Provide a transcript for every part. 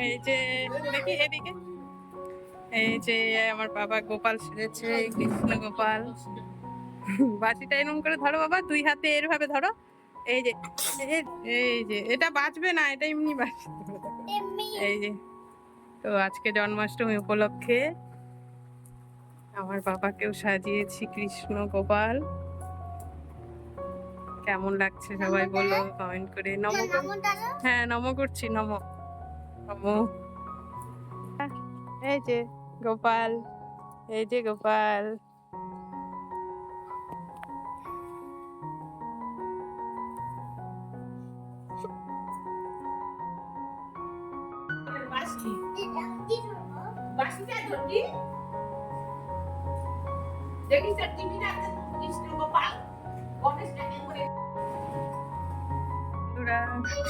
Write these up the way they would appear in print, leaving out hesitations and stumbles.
এই যে দেখি এদিকে, এই যে আমার বাবা গোপাল সেজেছে, কৃষ্ণ গোপাল। বাঁশিটা এরকম করে ধরো বাবা, দুই হাতে এরভাবে ধরো। এই যে এই যে এটা বাঁচবে না, এটা এমনি বাঁচবে। এই যে, তো আজকে জন্মাষ্টমী উপলক্ষে আমার বাবাকেও সাজিয়েছি কৃষ্ণ গোপাল। কেমন লাগছে সবাই বলো কমেন্ট করে। নম, হ্যাঁ নম করছি, নম নম। এই যে গোপাল, এই যে গোপাল।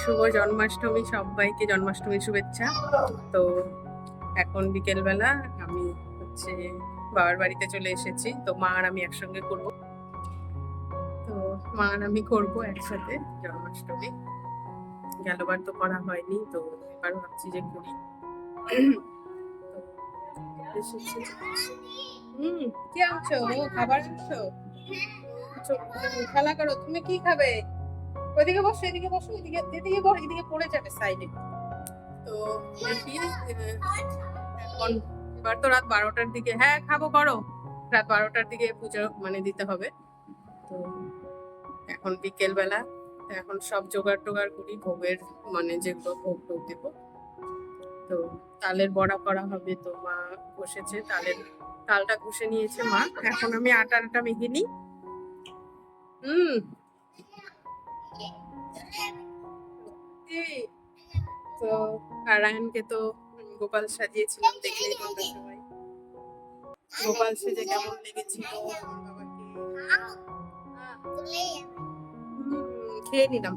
শুভ জন্মাষ্টমী, সবাইকে জন্মাষ্টমীর শুভেচ্ছা। তো এখন বিকেলবেলা আমি হচ্ছে বাবার বাড়িতে চলে এসেছি, তো মা আর আমি একসঙ্গে করব। তো মা আর আমি করবো একসাথে জন্মাষ্টমী। গেলবার তো করা হয়নি, তো এবার ভাবছি যে করি। কি আনছো? খাবার আনছো? খেলা করো। তুমি কি খাবে? ওইদিকে বসো, এদিকে বসো, এদিকে এদিকে বসো, এদিকে পড়ে যাবে সাইডে। তো এখন এবার তো রাত 12টার দিকে, হ্যাঁ খাবো, করো। রাত 12টার দিকে পুজো মানে দিতে হবে। তো এখন বিকেল বেলা, এখন সব জোগাড় টোগাড় করি ভোগের, মানে যেগুলো ভোগ টোগ দেবো। তো তালের বড়া করা হবে, তো মা বসেছে, তালটা ঘষে নিয়েছে মা। এখন আমি আটাটা মেখে নিই। তো নারায়ণকে তো গোপাল সাজিয়েছিলাম, দেখলেই তোমরা সবাই। গোপাল সেজে কেমন লেগেছিল আমার বাবাকে, খেয়ে নিলাম।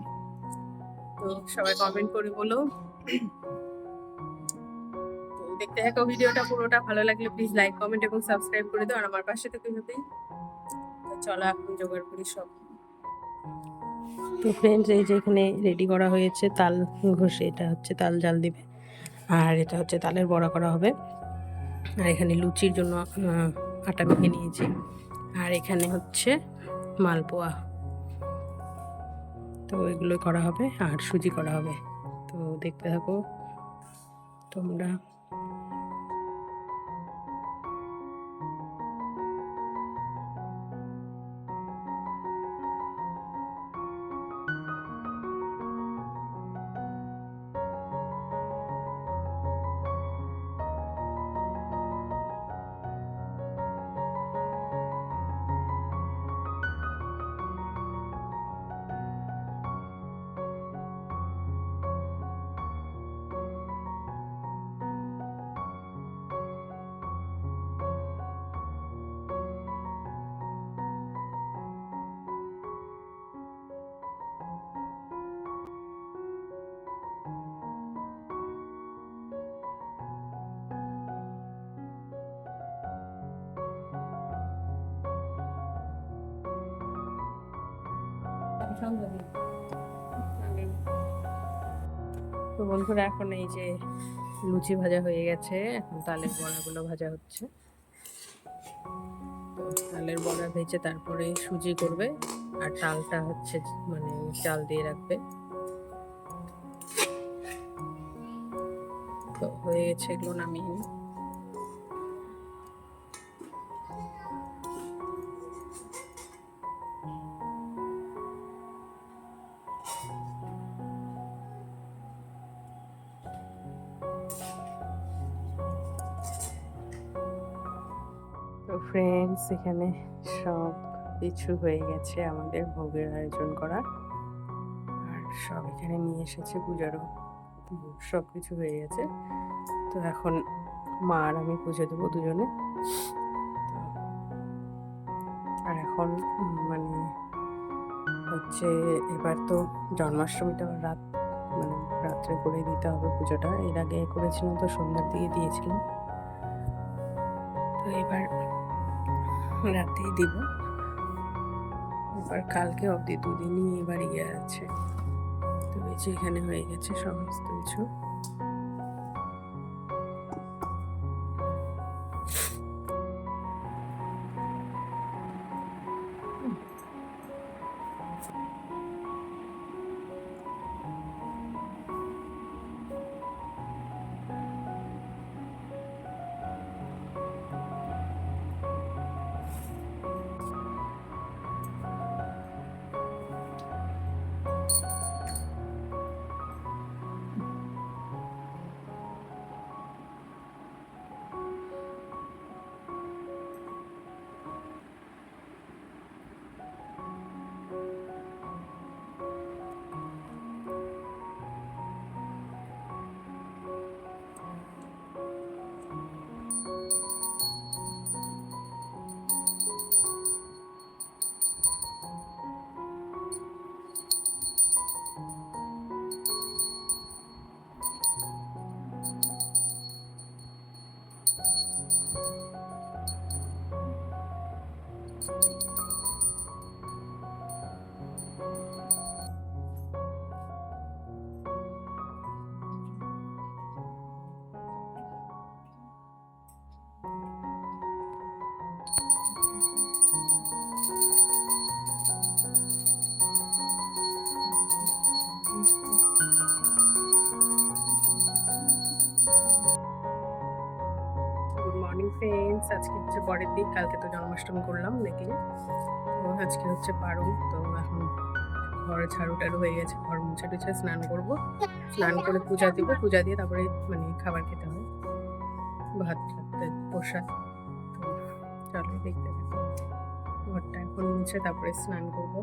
তো সবাই কমেন্ট করে বলো। দেখতে থাকো ভিডিওটা পুরোটা, ভালো লাগলে প্লিজ লাইক কমেন্ট এবং সাবস্ক্রাইব করে দাও, আর আমার পাশে থেকে হতেই। তো চলো এখন জোগাড় করি সব। তো ফ্রেন্ডস, এই যে এখানে রেডি করা হয়েছে তাল ঘষে, এটা হচ্ছে তাল জাল দিবে, আর এটা হচ্ছে তালের বড়া করা হবে। আর এখানে লুচির জন্য আটা মেখে নিয়েছি, আর এখানে হচ্ছে মালপোয়া, তো এগুলো করা হবে, আর সুজি করা হবে। তো দেখতে থাকো তোমরা। তো বন্ধুরা, এখন এই যে লুচি ভাজা হয়ে গেছে, এখন তালের বড়াগুলো ভাজা হচ্ছে। তো তালের বড়া ভেজে তারপরে সুজি করবে, আর তালটা হচ্ছে মানে চাল দিয়ে রাখবে। তো হয়ে গেছে, এগুলো নামিয়ে নিই। তো ফ্রেন্ডস, এখানে সব কিছু হয়ে গেছে আমাদের ভোগের আয়োজন করা, আর সব এখানে নিয়ে এসেছে পূজারও, সব কিছু হয়ে গেছে। তো এখন মা আর আমি পুজো দেবো দুজনে। আর এখন মানে হচ্ছে এবার তো জন্মাষ্টমীটা রাত মানে রাত্রে করে দিতে হবে পুজোটা। এর আগে করেছিলাম তো সন্ধ্যার দিকে দিয়েছিলাম, তো এবার রাতেই দিব। এবার কালকে অবধি দুদিনই এবার ইয়ে আছে। তো এই যে এখানে হয়ে গেছে সমস্ত কিছু। ফ্রেন্ডস, আজকে হচ্ছে পরের দিন, কালকে তো জন্মাষ্টমী করলাম দেখলে, তো আজকে হচ্ছে পারো। তো এখন ঘর ঝাড়ু টাড়ু হয়ে গেছে, ঘর মুছে টুছে স্নান করবো, স্নান করে পূজা দিব, পূজা দিয়ে তারপরে মানে খাবার খেতে হয়, ভাত খেতে প্রসাদ। তো চলো দেখতে থাকো, ঘরটা এখন মুছে তারপরে স্নান করবো।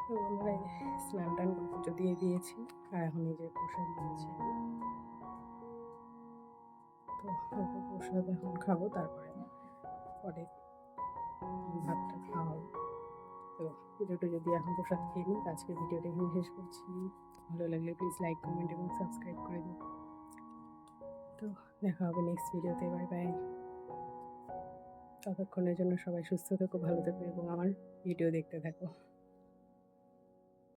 তো বন্ধুরা, এই যে স্নান টান করে পুজো দিয়ে দিয়েছি, আর এখন এই যে প্রসাদ দিয়েছি। তো অল্প প্রসাদ এখন খাবো, তারপরে পরে ভাতটা খাওয়া হবে। তো পুজো টুজো দিয়ে এখন প্রসাদ খেয়ে নিই। আজকে ভিডিওটা এখানে শেষ করছি। ভালো লাগলে প্লিজ লাইক কমেন্ট এবং সাবস্ক্রাইব করে দিন। তো দেখা হবে নেক্সট ভিডিওতে। Bye bye. ততক্ষণের জন্য সবাই সুস্থ থেকো, ভালো থেকো এবং আমার ভিডিও দেখতে থাকো।